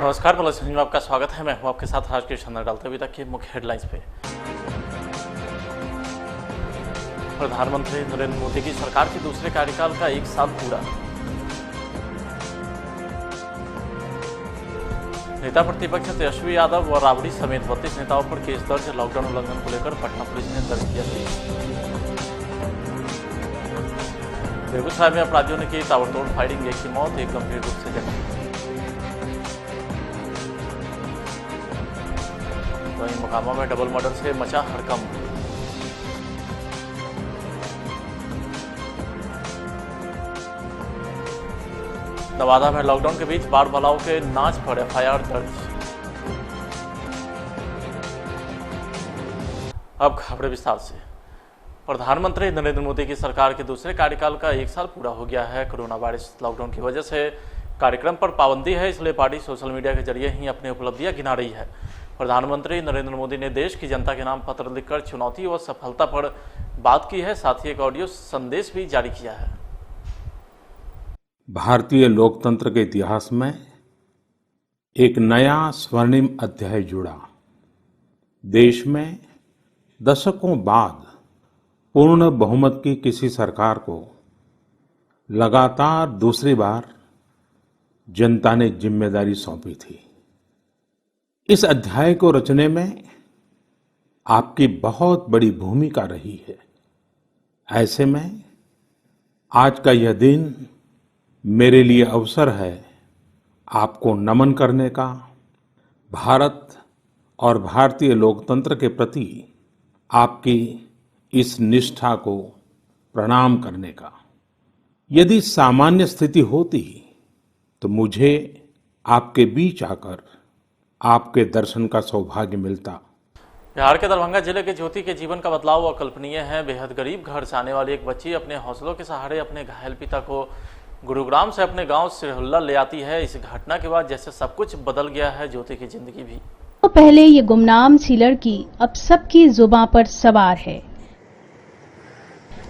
नमस्कार, plus news में आपका स्वागत है। मैं हूं आपके साथ राजकीय नजर डालते हुए तक की मुख्य हेडलाइंस पे। प्रधानमंत्री नरेंद्र मोदी की सरकार के दूसरे कार्यकाल का 1 साल पूरा। नेता प्रतिपक्ष तेजस्वी यादव और राबड़ी समेत 32 नेताओं पर केस दर्ज। लॉकडाउन उल्लंघन को लेकर पटना पुलिस ने दर्ज किया केस। बेगूसराय में अपराधियों ने की ताबड़तोड़ फायरिंग, एक की मौत, एक गंभीर रूप से जख्मी। वहीं मोकामा में डबल मर्डर से मचा हड़कंप। नवादा में लॉकडाउन के बीच बाढ़ बलाओं के नाच पर एफआईआर दर्ज। अब खबरें विस्तार से। प्रधानमंत्री नरेंद्र मोदी की सरकार के दूसरे कार्यकाल का 1 साल पूरा हो गया है। कोरोना वायरस लॉकडाउन की वजह से कार्यक्रम पर पाबंदी है, इसलिए पार्टी सोशल मीडिया के जरिए ही अपनी उपलब्धियां गिना रही है। प्रधानमंत्री नरेंद्र मोदी ने देश की जनता के नाम पत्र लिखकर चुनौती व सफलता पर बात की है, साथ ही एक ऑडियो संदेश भी जारी किया है। भारतीय लोकतंत्र के इतिहास में एक नया स्वर्णिम अध्याय जुड़ा। देश में दशकों बाद पूर्ण बहुमत की किसी सरकार को लगातार दूसरी बार जनता ने जिम्मेदारी सौंपी थी। इस अध्याय को रचने में आपकी बहुत बड़ी भूमिका रही है। ऐसे में आज का यह दिन मेरे लिए अवसर है आपको नमन करने का, भारत और भारतीय लोकतंत्र के प्रति आपकी इस निष्ठा को प्रणाम करने का। यदि सामान्य स्थिति होती तो मुझे आपके बीच आकर आपके दर्शन का सौभाग्य मिलता। बिहार के दरभंगा जिले के ज्योति के जीवन का बदलाव अकल्पनीय है। बेहद गरीब घर से आने वाली एक बच्ची अपने हौसलों के सहारे अपने घायल पिता को गुरुग्राम से अपने गांव सिरहुल्ला ले आती है। इस घटना के बाद जैसे सब कुछ बदल गया है ज्योति की जिंदगी भी। तो पहले ये गुमनाम सी लड़की अब सबकी जुबां पर सवार है।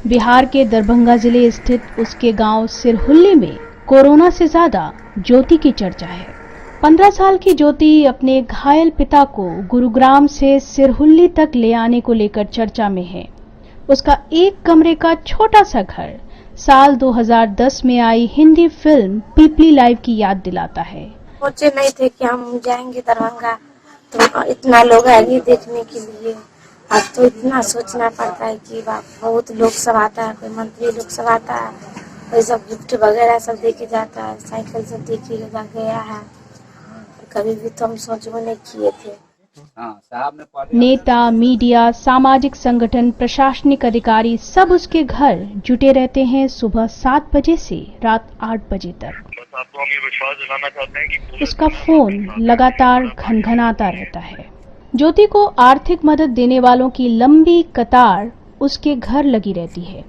बिहार के दरभंगा जिले स्थित उसके गांव सिरहुल्ले में कोरोना से ज्यादा ज्योति की चर्चा है। 15 साल की ज्योति अपने घायल पिता को गुरुग्राम से सिरहुल्ली तक ले आने को लेकर चर्चा में है। उसका एक कमरे का छोटा सा घर साल 2010 में आई हिंदी फिल्म पीपली लाइव की याद दिलाता है। सोचे नहीं थे कि हम जाएंगे दरभंगा, तो इतना लोग आएंगे देखने के लिए। अब तो इतना सोचना पड़ता है कि बहुत लोग सब आता है, कोई मंत्री लोग सब आता है, कोई सब गिफ्ट वगैरह सब देके जाता है, साइकिल सब देके गया है। कभी भी तो हम सोचबो नहीं किए थे। नेता, मीडिया, सामाजिक संगठन, प्रशासनिक अधिकारी सब उसके घर जुटे रहते हैं सुबह 7 बजे से रात 8 बजे तक। उसका फोन लगातार घनघनाता रहता है। ज्योति को आर्थिक मदद देने वालों की लंबी कतार उसके घर लगी रहती है।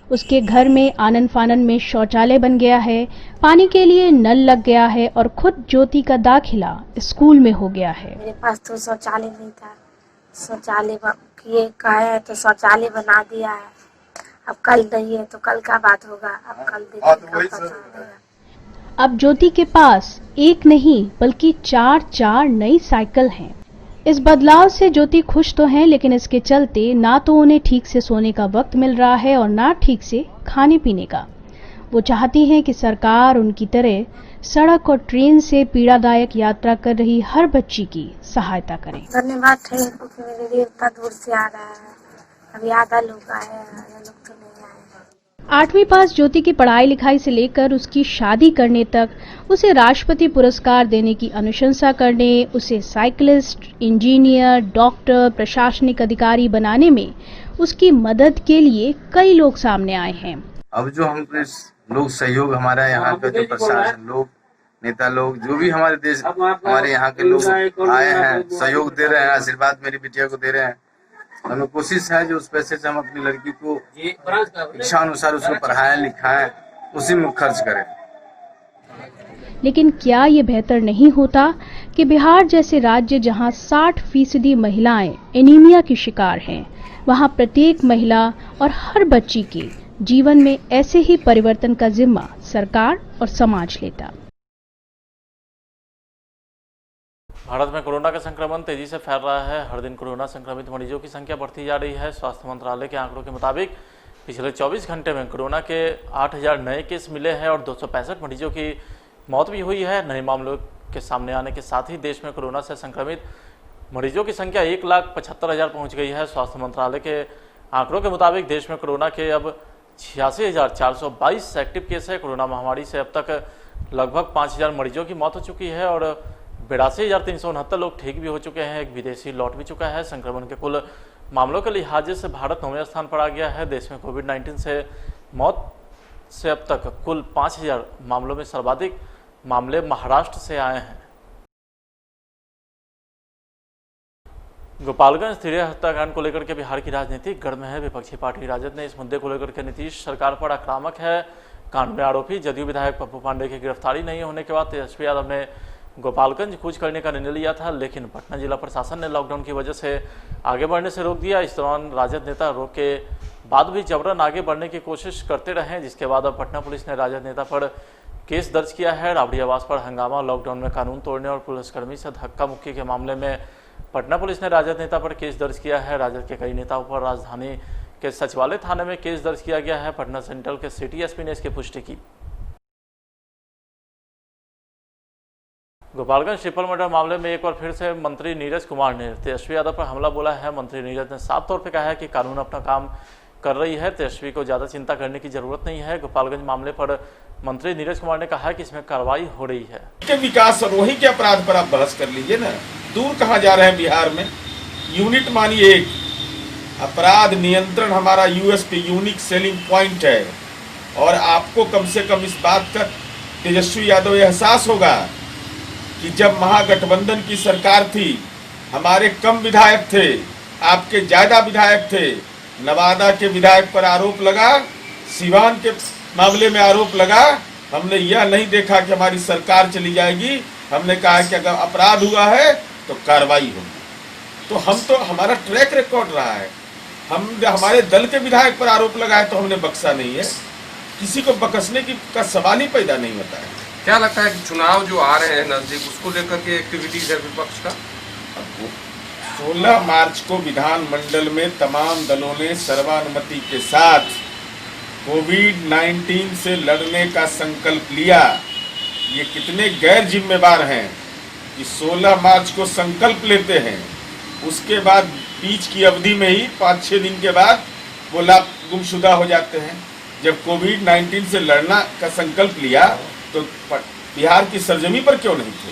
उसके घर में आनन फानन में शौचालय बन गया है, पानी के लिए नल लग गया है और खुद ज्योति का दाखिला स्कूल में हो गया है। मेरे पास तो शौचालय नहीं था, शौचालय किए कहे तो शौचालय बना दिया है। अब कल नहीं है तो कल का बात होगा, अब कल देखेंगे। अब ज्योति के पास एक नहीं बल्कि 4 नई साइकिल हैं। इस बदलाव से ज्योति खुश तो हैं, लेकिन इसके चलते ना तो उन्हें ठीक से सोने का वक्त मिल रहा है और ना ठीक से खाने पीने का। वो चाहती हैं कि सरकार उनकी तरह सड़क और ट्रेन से पीड़ादायक यात्रा कर रही हर बच्ची की सहायता करे। धन्यवाद ट्रेन को कि मेरे लिए इतना दूर से आ रहा है। अभी आधा लोग आए हैं, लोग तो नहीं आए। 8वीं पास ज्योति की पढ़ाई लिखाई से लेकर उसकी शादी करने तक उसे राष्ट्रपति पुरस्कार देने की अनुशंसा करने, उसे साइकिलिस्ट, इंजीनियर, डॉक्टर, प्रशासनिक अधिकारी बनाने में उसकी मदद के लिए कई लोग सामने आए हैं। अब जो हम लोग सहयोग, हमारा यहाँ पे जो प्रशासन लोग, नेता लोग, जो भी हमारे देश हमारे यहाँ के लोग आए हैं, सहयोग दे रहे हैं, आशीर्वाद मेरी बिटिया को दे रहे हैं। हमें कोशिश है जो उस पैसे से हम अपनी लड़की को इच्छा अनुसार उसको पढ़ाएं लिखाएं, उसी में खर्च करें। लेकिन क्या ये बेहतर नहीं होता कि बिहार जैसे राज्य जहां 60% महिलाएं एनीमिया की शिकार हैं, वहां प्रत्येक महिला और हर बच्ची के जीवन में ऐसे ही परिवर्तन का जिम्मा सरकार और समाज लेता। भारत में कोरोना का संक्रमण तेजी से फैल रहा है। हर दिन कोरोना संक्रमित मरीजों की संख्या बढ़ती जा रही है। स्वास्थ्य मंत्रालय के आंकड़ों के मुताबिक पिछले 24 घंटे में कोरोना के 8,000 नए केस मिले हैं और 265 मरीजों की मौत भी हुई है। नए मामलों के सामने आने के साथ ही देश में कोरोना से संक्रमित मरीजों की संख्या 1,75,000 पहुँच गई है। स्वास्थ्य मंत्रालय के आंकड़ों के मुताबिक देश में कोरोना के अब 86,422 एक्टिव केस है। कोरोना महामारी से अब तक लगभग 5,000 मरीजों की मौत हो चुकी है और 82,369 लोग ठीक भी हो चुके हैं। एक विदेशी लौट भी चुका है। संक्रमण के कुल मामलों के लिहाज से भारत 9वें स्थान पर आ गया है। देश में कोविड-19 से मौत से अब तक कुल 5,000 मामलों में सर्वाधिक मामले महाराष्ट्र से आए हैं। गोपालगंज स्त्रीय हत्याकांड को लेकर के बिहार की राजनीति गर्म है। विपक्षी पार्टी राजद ने इस मुद्दे को लेकर के नीतीश सरकार पर आक्रामक है। कांड में आरोपी जदयू विधायक पप्पू पांडे की गिरफ्तारी नहीं होने के बाद तेजस्वी यादव ने गोपालगंज कूच करने का निर्णय लिया था, लेकिन पटना जिला प्रशासन ने लॉकडाउन की वजह से आगे बढ़ने से रोक दिया। इस दौरान राजद नेता रोक के बाद भी जबरन आगे बढ़ने की कोशिश करते रहे, जिसके बाद अब पटना पुलिस ने राजद नेता पर केस दर्ज किया है। राबड़ी आवास पर हंगामा, लॉकडाउन में कानून तोड़ने और पुलिसकर्मी से धक्का मुक्की के मामले में पटना पुलिस ने राजद नेता पर केस दर्ज किया है। राजद के कई नेताओं पर राजधानी के सचिवालय थाने में केस दर्ज किया गया है। पटना सेंट्रल के सिटी एसपी ने इसकी पुष्टि की। गोपालगंज ट्रिपल मर्डर मामले में एक बार फिर से मंत्री नीरज कुमार ने तेजस्वी यादव पर हमला बोला है। मंत्री नीरज ने साफ तौर पर कहा है कि कानून अपना काम कर रही है, तेजस्वी को ज़्यादा चिंता करने की जरूरत नहीं है। गोपालगंज मामले पर मंत्री नीरज कुमार ने कहा कि इसमें कार्रवाई हो रही है। के विकास और वही के अपराध पर आप बहस कर लीजिए ना। दूर कहाँ जा रहे हैं बिहार में। यूनिट मानिए एक अपराध नियंत्रण हमारा यूएसपी यूनिक सेलिंग पॉइंट है और आपको कम से कम इस बात का तेजस्वी यादव एहसास होगा कि जब महागठबंधन की सरकार थी, हमारे कम विधायक थे, आपके ज्यादा विधायक थे। नवादा के विधायक पर आरोप लगा, सिवान के मामले में आरोप लगा। हमने यह नहीं देखा कि हमारी सरकार चली जाएगी, हमने कहा कि अगर अपराध हुआ है तो कार्रवाई होगी। तो हमारा ट्रैक रिकॉर्ड रहा है। हमारे दल के विधायक पर आरोप लगाए तो हमने बख्शा नहीं है। किसी को बख्शने का सवाल ही पैदा नहीं होता है। क्या लगता है कि चुनाव जो आ रहे हैं नजदीक, उसको लेकर के एक्टिविटीज है विपक्ष का? 16 मार्च को विधानमंडल में तमाम दलों ने सर्वानुमति के साथ कोविड-19 से लड़ने का संकल्प लिया। ये कितने गैर जिम्मेवार हैं कि 16 मार्च को संकल्प लेते हैं, उसके बाद बीच की अवधि में ही 5-6 दिन के बाद वो गुमशुदा हो जाते हैं। जब कोविड-19 से लड़ना का संकल्प लिया तो बिहार की सरजमी पर क्यों नहीं थे?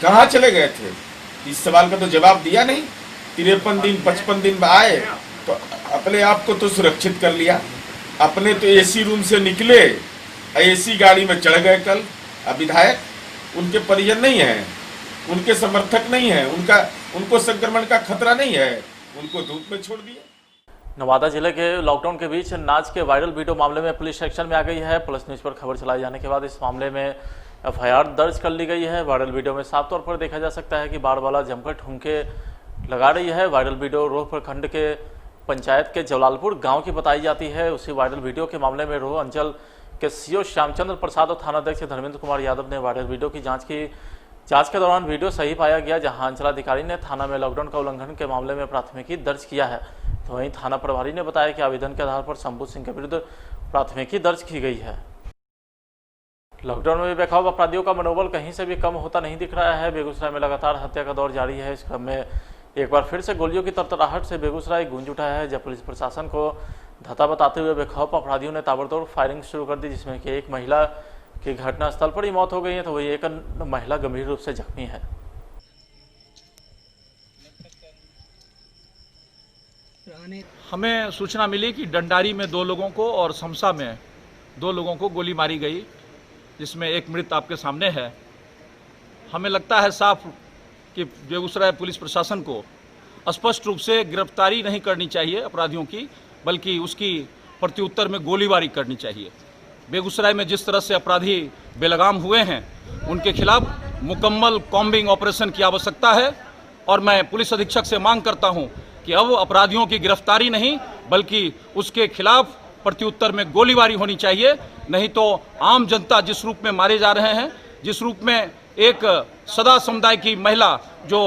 कहाँ चले गए थे? इस सवाल का तो जवाब दिया नहीं। 53 दिन 55 दिन में आए तो अपने आप को तो सुरक्षित कर लिया। अपने तो एसी रूम से निकले, एसी गाड़ी में चढ़ गए। कल अब विधायक उनके परिजन नहीं हैं, उनके समर्थक नहीं हैं, उनको संक्रमण का खतरा नहीं है, उनको धूप में छोड़ दिया। नवादा जिले के लॉकडाउन के बीच नाच के वायरल वीडियो मामले में पुलिस एक्शन में आ गई है। पुलिस न्यूज़ पर खबर चलाए जाने के बाद इस मामले में एफआईआर दर्ज कर ली गई है। वायरल वीडियो में साफ तौर पर देखा जा सकता है कि बाड़वाला जमकर ठुमके लगा रही है। वायरल वीडियो रोह प्रखंड के पंचायत के जवलालपुर गांव की बताई जाती है। उसी वायरल वीडियो के मामले में रोह अंचल के सीओ श्यामचंद्र प्रसाद और थानाध्यक्ष धर्मेंद्र कुमार यादव ने वायरल वीडियो की जांच के दौरान वीडियो सही पाया गया, जहां अंचलाधिकारी ने थाना में लॉकडाउन का उल्लंघन के मामले में प्राथमिकी दर्ज किया है। तो वहीं थाना प्रभारी ने बताया कि आवेदन के आधार पर शंभू सिंह के विरुद्ध प्राथमिकी दर्ज की गई है। लॉकडाउन में बेखौफ अपराधियों का मनोबल कहीं से भी कम होता नहीं दिख रहा है। बेगूसराय में लगातार हत्या का दौर जारी है। इस क्रम में एक बार फिर से गोलियों की तरतराहट से बेगूसराय गूंज उठा है। जब पुलिस प्रशासन को धता बताते हुए बेखौफ अपराधियों ने ताबड़तोड़ फायरिंग शुरू कर दी, जिसमें कि एक महिला की घटनास्थल पर ही मौत हो गई है, तो वही एक महिला गंभीर रूप से जख्मी है। हमें सूचना मिली कि डंडारी में 2 लोगों को और समसा में 2 लोगों को गोली मारी गई, जिसमें एक मृत आपके सामने है। हमें लगता है साफ कि बेगूसराय पुलिस प्रशासन को स्पष्ट रूप से गिरफ्तारी नहीं करनी चाहिए अपराधियों की, बल्कि उसकी प्रत्युत्तर में गोलीबारी करनी चाहिए। बेगूसराय में जिस तरह से अपराधी बेलगाम हुए हैं, उनके खिलाफ मुकम्मल कॉम्बिंग ऑपरेशन की आवश्यकता है। और मैं पुलिस अधीक्षक से मांग करता हूं कि अब अपराधियों की गिरफ्तारी नहीं, बल्कि उसके खिलाफ प्रत्युत्तर में गोलीबारी होनी चाहिए। नहीं तो आम जनता जिस रूप में मारे जा रहे हैं, जिस रूप में एक सदा समुदाय की महिला जो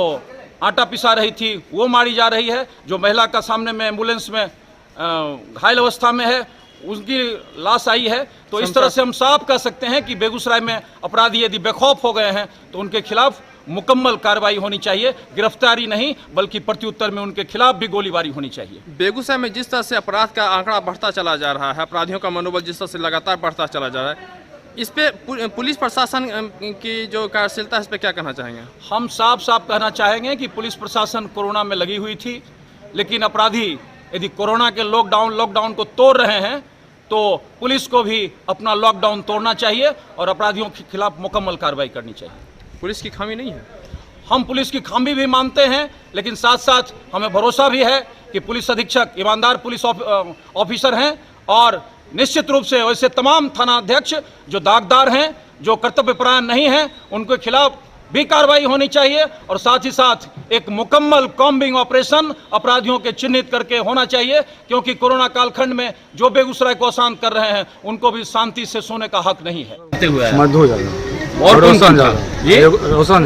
आटा पिसा रही थी वो मारी जा रही है। जो महिला का सामने में एम्बुलेंस में घायल अवस्था में है उसकी लाश आई है। तो इस तरह से हम साफ कह सकते हैं कि बेगूसराय में अपराधी यदि बेखौफ हो गए हैं तो उनके खिलाफ मुकम्मल कार्रवाई होनी चाहिए, गिरफ्तारी नहीं बल्कि प्रत्युत्तर में उनके खिलाफ भी गोलीबारी होनी चाहिए। बेगूसराय में जिस तरह से अपराध का आंकड़ा बढ़ता चला जा रहा है, अपराधियों का मनोबल जिस तरह से लगातार बढ़ता चला जा रहा है, इस पे पुलिस प्रशासन की जो कार्यशीलता है इस पे क्या कहना चाहेंगे? हम साफ साफ कहना चाहेंगे कि पुलिस प्रशासन कोरोना में लगी हुई थी, लेकिन अपराधी यदि कोरोना के लॉकडाउन को तोड़ रहे हैं तो पुलिस को भी अपना लॉकडाउन तोड़ना चाहिए और अपराधियों के खिलाफ मुकम्मल कार्रवाई करनी चाहिए। पुलिस की खामी नहीं है? हम पुलिस की खामी भी मानते हैं, लेकिन साथ साथ हमें भरोसा भी है कि पुलिस अधीक्षक ईमानदार पुलिस ऑफिसर हैं और निश्चित रूप से वैसे तमाम थाना अध्यक्ष जो दागदार हैं, जो कर्तव्यपरायण नहीं हैं, उनके खिलाफ भी कार्रवाई होनी चाहिए और साथ ही साथ एक मुकम्मल कॉम्बिंग ऑपरेशन अपराधियों के चिन्हित करके होना चाहिए, क्योंकि कोरोना कालखंड में जो बेगूसराय को अशांत कर रहे हैं उनको भी शांति से सोने का हक नहीं है। मधु यादव और रोशन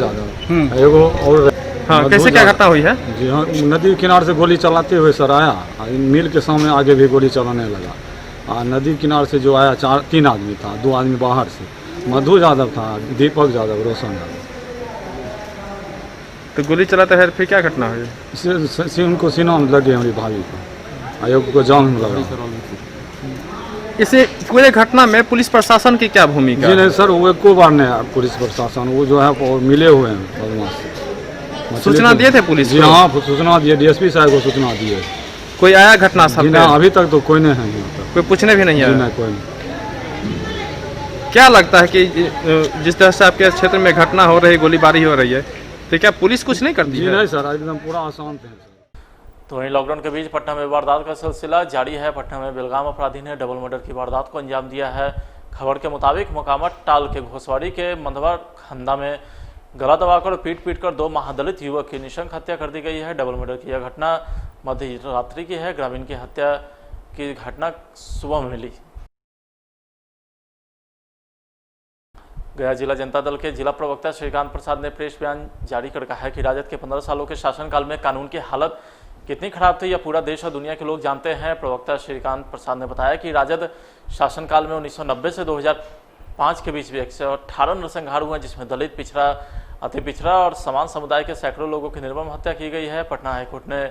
यादव एगो और हाँ, कैसे क्या घटना हुई है? जी हाँ, नदी किनारे से गोली चलाते हुए सर आया, मिल के सामने आगे भी गोली चलाने लगा। नदी किनारे से जो आया 3 आदमी था, 2 आदमी बाहर से, मधु यादव था, दीपक यादव, रोशन यादव। तो गोली चलाते हैं फिर क्या घटना हुई? उनको सीना में लगे हमारी भाभी को, आयोग को जाम में लगा। इसे पूरे घटना में पुलिस प्रशासन की क्या भूमिका? जी नहीं सर, वो एको बार नहीं पुलिस प्रशासन, वो जो है वो मिले हुए हैं बदमाश से। सूचना दिए थे पुलिस? जी हाँ, सूचना दिए, डीएसपी साहब को सूचना दिए। कोई आया घटना स्थल पे? अभी तक तो कोई नहीं है यहाँ पर, कोई पूछने भी नहीं आया? नहीं, कोई नहीं। क्या लगता है कि जिस तरह से आपके क्षेत्र में घटना हो रही, गोलीबारी हो रही है, तो क्या पुलिस कुछ नहीं करती है? नहीं सर, एकदम पूरा आसान है। तो वहीं लॉकडाउन के बीच पटना में वारदात का सिलसिला जारी है। पटना में बेलगाम अपराधी ने डबल मर्डर की वारदात को अंजाम दिया है। खबर के मुताबिक मोकामा टाल के घोसवाड़ी के मंधवा खंदा में गला दबाकर पीट कर 2 महादलित युवक की निशंक हत्या कर दी गई है। डबल मर्डर की यह घटना मध्य रात्रि की है। ग्रामीण की हत्या की घटना सुबह में मिली। गया जिला जनता दल के जिला प्रवक्ता श्रीकांत प्रसाद ने प्रेस बयान जारी कर कहा है कि राजद के 15 सालों के शासनकाल में कानून की हालत कितनी खराब थी यह पूरा देश और दुनिया के लोग जानते हैं। प्रवक्ता श्रीकांत प्रसाद ने बताया कि राजद शासनकाल में 1990 से 2005 के बीच भी 118 नरसंहार हुए, जिसमें दलित, पिछड़ा, अति पिछड़ा और समान समुदाय के सैकड़ों लोगों की निर्मम हत्या की गई है। पटना हाईकोर्ट ने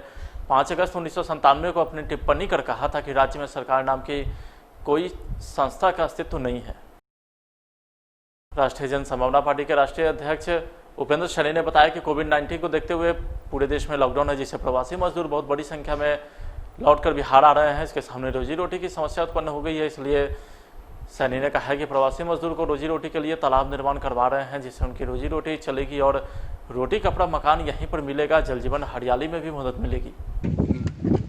5 अगस्त 1997 को अपनी टिप्पणी कर कहा था कि राज्य में सरकार नाम की कोई संस्था का अस्तित्व नहीं है। राष्ट्रीय जन संभावना पार्टी के राष्ट्रीय अध्यक्ष उपेंद्र शैनी ने बताया कि कोविड-19 को देखते हुए पूरे देश में लॉकडाउन है, जिससे प्रवासी मजदूर बहुत बड़ी संख्या में लौटकर बिहार आ रहे हैं। इसके सामने रोजी रोटी की समस्या उत्पन्न हो गई है। इसलिए सैनी ने कहा है कि प्रवासी मजदूर को रोजी रोटी के लिए तालाब निर्माण करवा रहे हैं, जिससे उनकी रोजी रोटी चलेगी और रोटी, कपड़ा, मकान यहीं पर मिलेगा। जल जीवन हरियाली में भी मदद मिलेगी।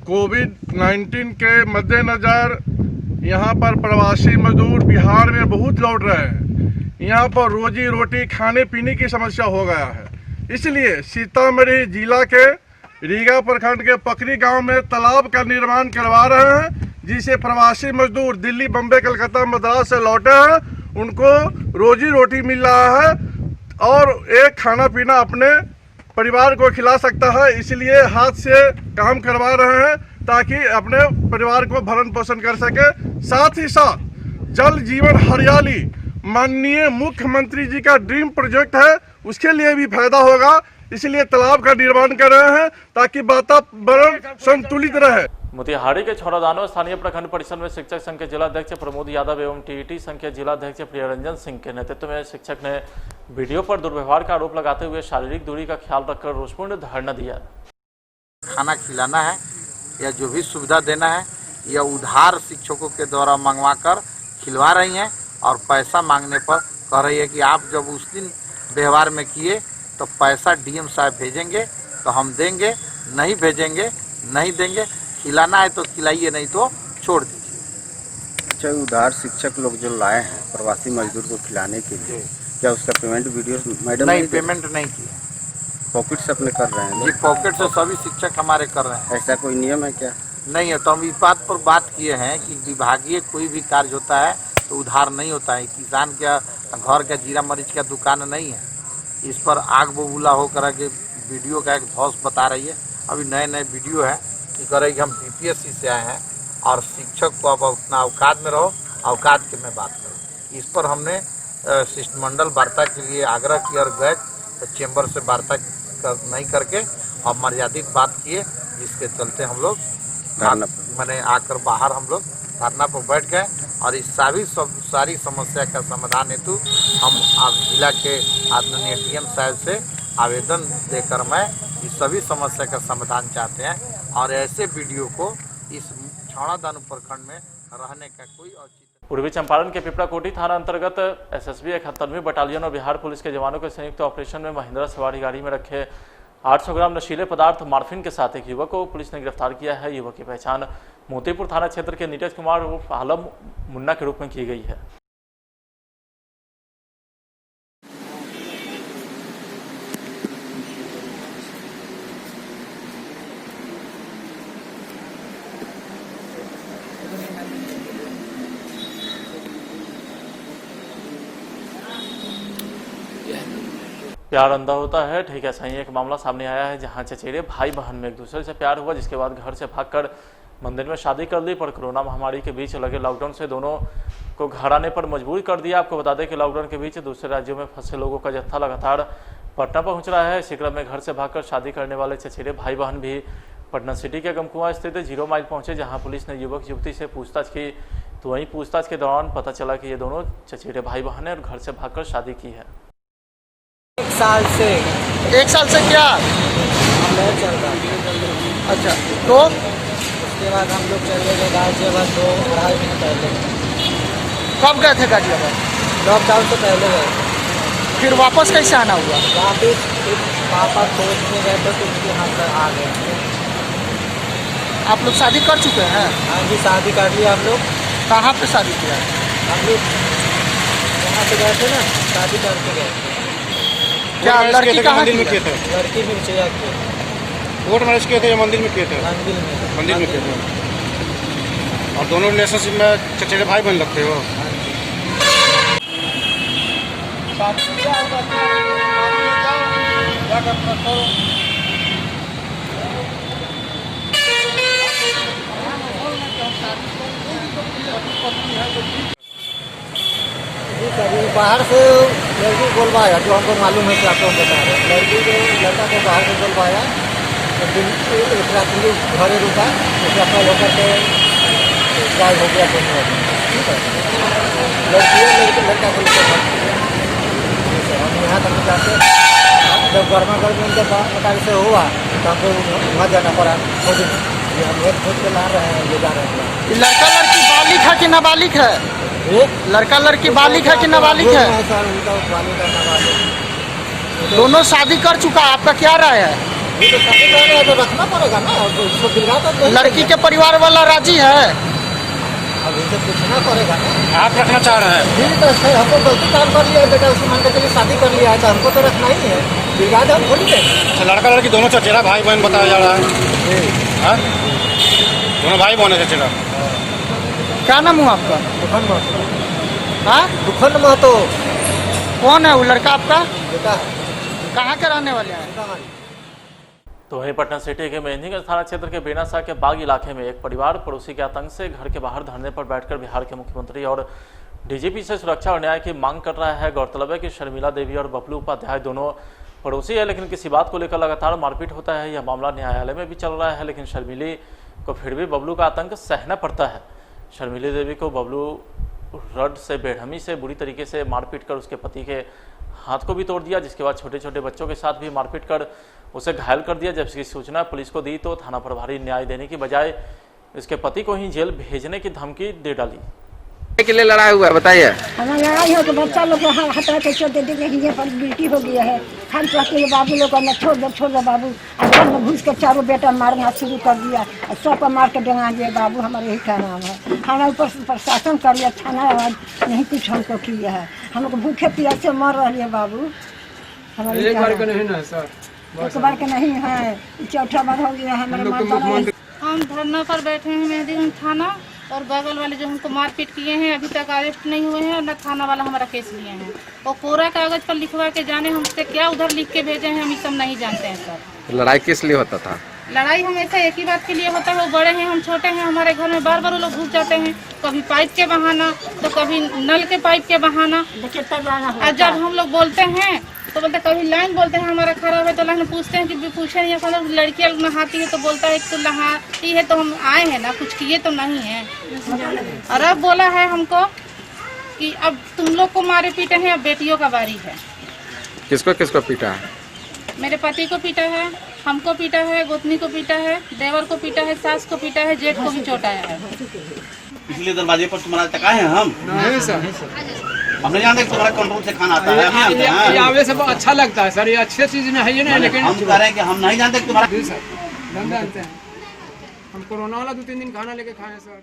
कोविड-19 के मद्देनजर यहाँ पर प्रवासी मजदूर बिहार में बहुत लौट रहे हैं। यहाँ पर रोजी रोटी, खाने पीने की समस्या हो गया है। इसलिए सीतामढ़ी जिला के रीगा प्रखंड के पकरी गांव में तालाब का निर्माण करवा रहे हैं, जिसे प्रवासी मजदूर दिल्ली, बम्बई, कलकत्ता, मद्रास से लौटे हैं, उनको रोजी रोटी मिल रहा है और एक खाना पीना अपने परिवार को खिला सकता है। इसलिए हाथ से काम करवा रहे हैं ताकि अपने परिवार को भरण पोषण कर सके। साथ ही साथ जल जीवन हरियाली माननीय मुख्यमंत्री जी का ड्रीम प्रोजेक्ट है, उसके लिए भी फायदा होगा। इसलिए तालाब का निर्माण कर रहे हैं ताकि वातावरण संतुलित रहे। मोतिहारी के छौड़ादानो स्थानीय प्रखंड परिषद में शिक्षक संघ के जिलाध्यक्ष प्रमोद यादव एवं टीईटी संघ के जिलाध्यक्ष प्रियरंजन सिंह के नेतृत्व में शिक्षक ने वीडियो पर दुर्व्यवहार का आरोप लगाते हुए शारीरिक दूरी का ख्याल रखकर रोषपूर्ण धरना दिया। खाना खिलाना है या जो भी सुविधा देना है या उधार शिक्षकों के द्वारा मंगवा कर खिलवा रही हैं और पैसा मांगने पर कह रही है कि आप जब उस दिन व्यवहार में किए तो पैसा डीएम साहब भेजेंगे तो हम देंगे, नहीं भेजेंगे नहीं देंगे। खिलाना है तो खिलाइए, नहीं तो छोड़ दीजिए। अच्छा, उधार शिक्षक लोग जो लाए हैं प्रवासी मजदूर को खिलाने के लिए, क्या उसका पेमेंट वीडियो मैडम नहीं पेमेंट नहीं किया, पॉकेट से अपने कर रहे हैं? जी पॉकेट से सभी शिक्षक हमारे कर रहे हैं। ऐसा कोई नियम है क्या? नहीं है। तो हम इस बात पर बात किए हैं कि विभागीय कोई भी कार्य होता है तो उधार नहीं होता है। किसान का घर का जीरा मरीच का दुकान नहीं है, इस पर आग बबूला होकर के वीडियो का एक ध्वस्त बता रही है। अभी नए नए वीडियो है कि कह रही कि हम बीपीएससी से आए हैं और शिक्षक को अब अपना औकात में रहो, औकात के में बात करो। इस पर हमने शिष्टमंडल वार्ता के लिए आग्रह किया और गए तो चैम्बर से वार्ता नहीं करके और मर्यादित बात किए, जिसके चलते हम लोग मैंने आकर बाहर हम लोग धरना पर बैठ गए और इस सारी समस्या का समाधान हेतु हम जिला के आदरणीय डीएम साहब से आवेदन देकर मैं इस सभी समस्या का समाधान चाहते हैं और ऐसे वीडियो को इस छावड़ादानो प्रखंड में रहने का कोई औचित्य। पूर्वी चंपारण के पिपराकोटी थाना अंतर्गत एसएसबी 71वीं बटालियन और बिहार पुलिस के जवानों के संयुक्त ऑपरेशन में महिंद्रा सवारी गाड़ी में रखे 800 ग्राम नशीले पदार्थ मार्फिन के साथ एक युवक को पुलिस ने गिरफ्तार किया है। युवक की पहचान मोतीपुर थाना क्षेत्र के नीरज कुमार उर्फ आलम मुन्ना के रूप में की गई है। प्यार अंधा होता है, ठीक ऐसा ही एक मामला सामने आया है जहां चचेरे भाई बहन में एक दूसरे से प्यार हुआ, जिसके बाद घर से भागकर मंदिर में शादी कर ली, पर कोरोना महामारी के बीच लगे लॉकडाउन से दोनों को घर आने पर मजबूर कर दिया। आपको बता दें कि लॉकडाउन के बीच दूसरे राज्यों में फंसे लोगों का जत्था लगातार पटना पहुंच रहा है। इसी क्रम में घर से भागकर शादी करने वाले चचेरे भाई बहन भी पटना सिटी के गमकुआं स्थित 0 माइल पहुंचे, जहाँ पुलिस ने युवक युवती से पूछताछ की। तो वहीं पूछताछ के दौरान पता चला कि ये दोनों चचेरे भाई बहन हैं और घर से भागकर शादी की है। 1 साल से। 1 साल से क्या? मैं चल रहा। अच्छा, तो उसके बाद हम लोग चले गए गाजियाबाद 2-2.5 महीने पहले। कब गए थे गाजियाबाद? लॉकडाउन से पहले गए। फिर वापस कैसे आना हुआ? वापस पापा कोच में गए थे तो उनके यहाँ पर आ गए। आप लोग शादी कर चुके हैं? हाँ जी, शादी कर लिया हम लोग। कहाँ पे शादी किया? हम लोग वहाँ पे गए थे ना, शादी करके गए थे। क्या लड़की कहाँ मंदिर में किए थे? लड़की मिर्चिया की। कोर्ट मैरिज किए थे या मंदिर में किए थे? मंदिर में किए थे। और दोनों रिलेशनशिप में चचेरे भाई बहन लगते हो? जी सर, बाहर से लड़की बोलवाया, जो हमको मालूम है कि आप लोग बता रहे हैं। लड़की को लड़का को बाहर से बोलवाया, एक रात्रि घरे रुका, उसका कल होकर के गायब हो गया। ठीक है, लड़का को लेकर हम यहाँ तक जाते, जब गर्मा गर्मी उनके मुताबिक से हुआ तो हमको वहाँ जाना पड़ा। हम एक खोज के ला रहे हैं, ले जा रहे हैं। लड़का लड़की बालिग है कि नाबालिग है? लड़का लड़की बालिग है कि नाबालिग है? सर, उनका बालिग है, नाबालिग दोनों शादी कर चुका है। आपका क्या राय है? तो शादी कर रहे हैं तो रखना पड़ेगा ना, उसको दिलवा तो। लड़की के परिवार वाला राजी है? अब इनसे पूछना पड़ेगा ना। आप रखना चाह रहे हैं? ठीक है सर, हमको गलती काम कर लिया है बेटा, उसको मान के चलिए शादी कर लिया है तो हमको तो रखना ही है। दिलवा दे, हम बोली देंगे। लड़का लड़की दोनों चचेरा भाई बहन बताया जा रहा है। दोनों भाई बहन है चचेरा। क्या नाम हुआ आपका? दुखन महतो। हाँ, दुखन महतो। कौन है वो लड़का आपका? बेटा कहाँ के रहने वाले हैं? तो वहीं पटना सिटी के मेहंदीगंज थाना क्षेत्र के बेनासा के बाग इलाके में एक परिवार पड़ोसी के आतंक से घर के बाहर धरने पर बैठकर बिहार के मुख्यमंत्री और डीजीपी से सुरक्षा और न्याय की मांग कर रहा है। गौरतलब है कि शर्मिला देवी और बबलू उपाध्याय दोनों पड़ोसी है, लेकिन किसी बात को लेकर लगातार मारपीट होता है। यह मामला न्यायालय में भी चल रहा है, लेकिन शर्मिली को फिर भी बबलू का आतंक सहना पड़ता है। शर्मिली देवी को बबलू रड से बेरहमी से बुरी तरीके से मारपीट कर उसके पति के हाथ को भी तोड़ दिया, जिसके बाद छोटे छोटे बच्चों के साथ भी मारपीट कर उसे घायल कर दिया। जब इसकी सूचना पुलिस को दी तो थाना प्रभारी न्याय देने की बजाय इसके पति को ही जेल भेजने की धमकी दे डाली। के लिए लड़ाई हुआ है बताइए? हमारा लड़ाई हो तो बच्चा लोग को हटा के छोड़ देते हैं, ये पर गिल्टी हो गया है। खाली कहते हैं बाबू लोग को छोड़ दो बाबू। घर में घुस के चारों बेटा मारना शुरू कर दिया, सब को मार के डंगा दिया बाबू। हमारे यही का नाम है। हमारे ऊपर प्रशासन कर लिया, थाना नहीं कुछ हमको किया है। हम लोग भूखे प्यासे मर रहे हैं बाबू। हमारे एक बार का नहीं ना सर, एक बार का नहीं है, चौथा बार हो गया है। हम धरना पर बैठे हैं मेहंदीगंज थाना और बगल वाले जो हमको मारपीट किए हैं अभी तक अरेस्ट नहीं हुए हैं और न थाना वाला हमारा केस लिए हैं। और कोरा कागज पर लिखवा के जाने हमसे क्या उधर लिख के भेजे हैं हम ये सब नहीं जानते हैं सर। लड़ाई किस लिए होता था? लड़ाई हमेशा एक ही बात के लिए होता है, वो बड़े हैं हम छोटे हैं, हमारे घर में बार बार वो लोग घुस जाते हैं, कभी पाइप के बहाना तो कभी नल के पाइप के बहाना। और जब हम लोग बोलते हैं तो बोलते कभी लाइन बोलते हैं हमारा खराब है तो लाइन पूछते हैं कि पूछे नहीं है, लड़कियाँ नहाती है तो बोलता है तो नहाती है तो हम आए हैं ना, कुछ किए तो नहीं है। और अब बोला है हमको कि अब तुम लोग को मारे पीटे हैं, अब बेटियों का बारी है। किसको किसको पीटा है? मेरे पति को पीटा है, हमको पीटा है, गोतनी को पीटा है, देवर को पीटा है, सास को पीटा है, जेठ को भी चोट आया है। इसलिए दरवाजे पर तुम्हारा टकाए हैं हम? नहीं सर, हम नहीं जानते तुम्हारा कंट्रोल से खाना आता है। ये आवे से अच्छा लगता है सर, ये अच्छी चीज नहीं है ये नहीं, लेकिन हम कह रहे हैं कि हम नहीं जानते तुम्हारा। हम जानते हैं, हम कोरोना वाला 2-3 दिन खाना लेके खाए सर।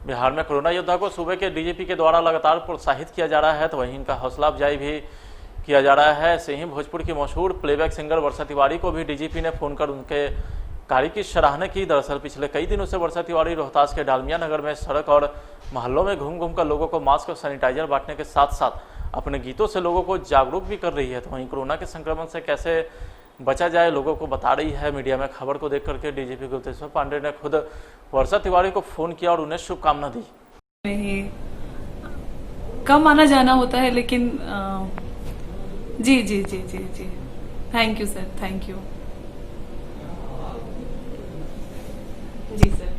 बिहार में कोरोना योद्धा को सूबे के डीजीपी के द्वारा लगातार प्रोत्साहित किया जा रहा है तो वहीं इनका हौसला अफजाई भी किया जा रहा है। ऐसे ही भोजपुर की मशहूर प्लेबैक सिंगर वर्षा तिवारी को भी डीजीपी ने फोन कर उनके कार्य की सराहना की। दरअसल पिछले कई दिनों से वर्षा तिवारी रोहतास के डालमिया नगर में सड़क और मोहल्लों में घूम घूम कर लोगों को मास्क और सैनिटाइजर बांटने के साथ साथ अपने गीतों से लोगों को जागरूक भी कर रही है। तो वहीं कोरोना के संक्रमण से कैसे बचा जाए लोगों को बता रही है। मीडिया में खबर को देख करके डीजीपी गुप्तेश्वर पांडे ने खुद वर्षा तिवारी को फोन किया और उन्हें शुभकामना दी। कम आना जाना होता है लेकिन जी जी जी जी जी thank you sir, thank you जी सर।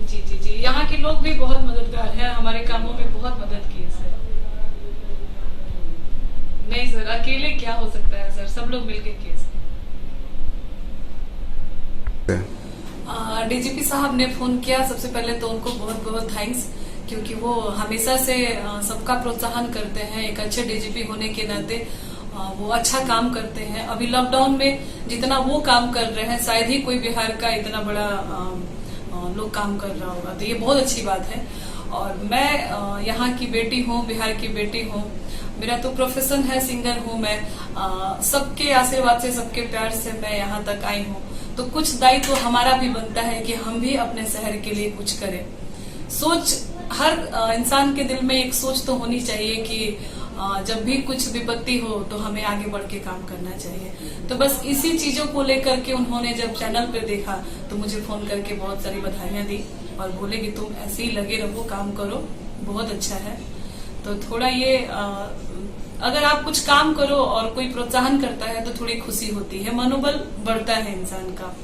जी जी जी यहाँ के लोग भी बहुत मददगार हैं, हमारे कामों में बहुत मदद की है सर। नहीं सर, अकेले क्या हो सकता है सर, सब लोग मिलके किए सर। डीजीपी साहब ने फोन किया, सबसे पहले तो उनको बहुत बहुत थैंक्स, क्योंकि वो हमेशा से सबका प्रोत्साहन करते हैं। एक अच्छे डीजीपी होने के नाते वो अच्छा काम करते हैं। अभी लॉकडाउन में जितना वो काम कर रहे हैं शायद ही कोई बिहार का इतना बड़ा लोग काम कर रहा होगा, तो ये बहुत अच्छी बात है। और मैं यहाँ की बेटी हूँ, बिहार की बेटी हूँ, मेरा तो प्रोफेशन है, सिंगर हूँ मैं। सबके आशीर्वाद से, सबके प्यार से मैं यहाँ तक आई हूँ, तो कुछ दायित्व हमारा भी बनता है कि हम भी अपने शहर के लिए कुछ करें। सोच हर इंसान के दिल में एक सोच तो होनी चाहिए कि जब भी कुछ विपत्ति हो तो हमें आगे बढ़ के काम करना चाहिए। तो बस इसी चीजों को लेकर के उन्होंने जब चैनल पे देखा तो मुझे फोन करके बहुत सारी बधाइयां दी और बोले कि तुम ऐसे ही लगे रहो, काम करो, बहुत अच्छा है। तो थोड़ा ये अगर आप कुछ काम करो और कोई प्रोत्साहन करता है तो थोड़ी खुशी होती है, मनोबल बढ़ता है इंसान का।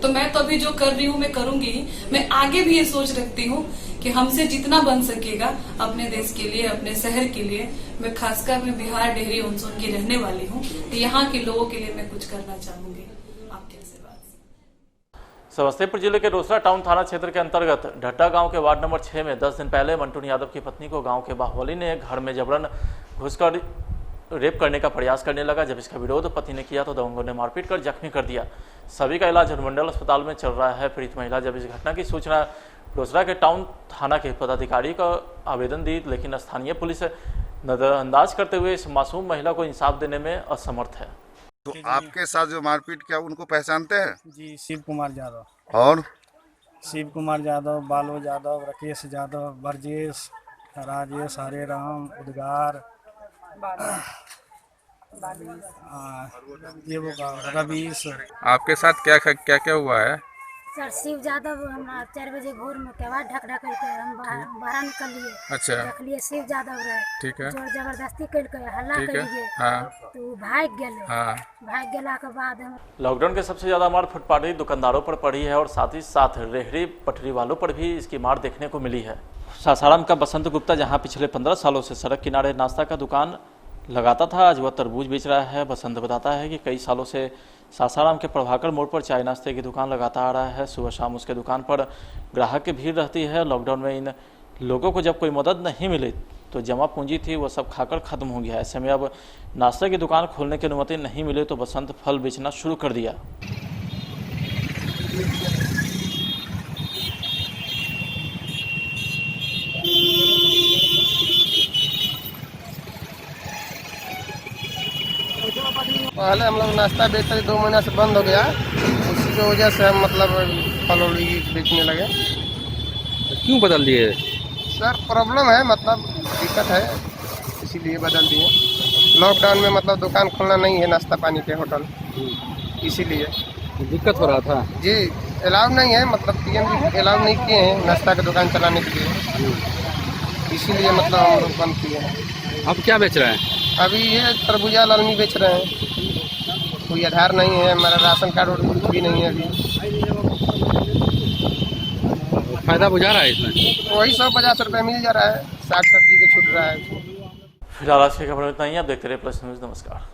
तो मैं तो अभी जो कर रही हूँ मैं करूंगी ही। मैं आगे भी ये सोच रखती हूँ कि हमसे जितना बन सकेगा अपने देश के लिए, अपने शहर के लिए। मैं खासकर मैं बिहार डेहरी ऑनसोन की रहने वाली हूँ, तो यहाँ के लोगों के लिए मैं कुछ करना चाहूंगी आपके आशीर्वाद से। समस्तीपुर जिले के रोसड़ा टाउन थाना क्षेत्र के अंतर्गत ढड्डा गांव के वार्ड नंबर 6 में 10 दिन पहले मंटून यादव की पत्नी को गांव के बाहुबली ने घर में जबरन घुसकर रेप करने का प्रयास करने लगा। जब इसका विरोध पति ने किया तो दबंगों ने मारपीट कर जख्मी कर दिया। सभी का इलाज अनुमंडल अस्पताल में चल रहा है। पीड़ित महिला जब इस घटना की सूचना रोसड़ा के टाउन थाना के पदाधिकारी को आवेदन दी, लेकिन स्थानीय पुलिस नजरअंदाज करते हुए इस मासूम महिला को इंसाफ देने में असमर्थ है। तो आपके साथ जो मारपीट किया उनको पहचानते हैं? जी, शिव कुमार यादव। और शिव कुमार यादव, बालो यादव, राकेश यादव, ब्रजेश, राजेश, हरे राम, उद्गार, ये वो रवीश। आपके साथ क्या क्या हुआ है? सर शिव यादव हम 4 बजे भोर में केवाड़ ढक करके हम बाहर निकल लिए। अच्छा, देख लिए शिव यादव रहे, ठीक है, जोर जबरदस्ती करके हल्ला कर लिए। हाँ, तो भाग गए। हाँ, भाग गेला के बाद हम लॉकडाउन के सबसे ज्यादा मार फुटपाथी दुकानदारों पर पड़ी है और साथ ही साथ रेहड़ी पटरी वालों पर भी इसकी मार देखने को मिली है। सासाराम का बसंत गुप्ता जहां पिछले 15 सालों से सड़क किनारे नाश्ता का दुकान लगाता था, आज वह तरबूज बेच रहा है। बसंत बताता है कि कई सालों से सासाराम के प्रभाकर मोड़ पर चाय नाश्ते की दुकान लगाता आ रहा है। सुबह शाम उसके दुकान पर ग्राहक की भीड़ रहती है। लॉकडाउन में इन लोगों को जब कोई मदद नहीं मिली तो जमा पूंजी थी वह सब खाकर खत्म हो गया। ऐसे में अब नाश्ते की दुकान खोलने की अनुमति नहीं मिली तो बसंत फल बेचना शुरू कर दिया। पहले हम लोग नाश्ता बेचते 2 महीना से बंद हो गया, उसी की वजह से हम मतलब फल उल भी बेचने लगे। क्यों बदल दिए? सर प्रॉब्लम है, मतलब दिक्कत है, इसीलिए बदल दिए। लॉकडाउन में मतलब दुकान खोलना नहीं है, नाश्ता पानी के होटल, इसीलिए दिक्कत हो रहा था जी। अलाउ नहीं है, मतलब पीएम जी अलाउ नहीं किए हैं नाश्ता की दुकान चलाने के लिए, इसीलिए मतलब हम लोग बंद किए हैं। अब क्या बेच रहे हैं? अभी ये तरबूजा लालमी बेच रहे हैं। कोई आधार नहीं है, हमारा राशन कार्ड और कुछ भी नहीं है अभी। फायदा बुझा रहा है इसमें? वही 150 रुपये मिल जा रहा है, साग सब्जी के छूट रहा है। फिलहाल आज की खबर में इतना ही। आप देखते रहे प्लस न्यूज। नमस्कार।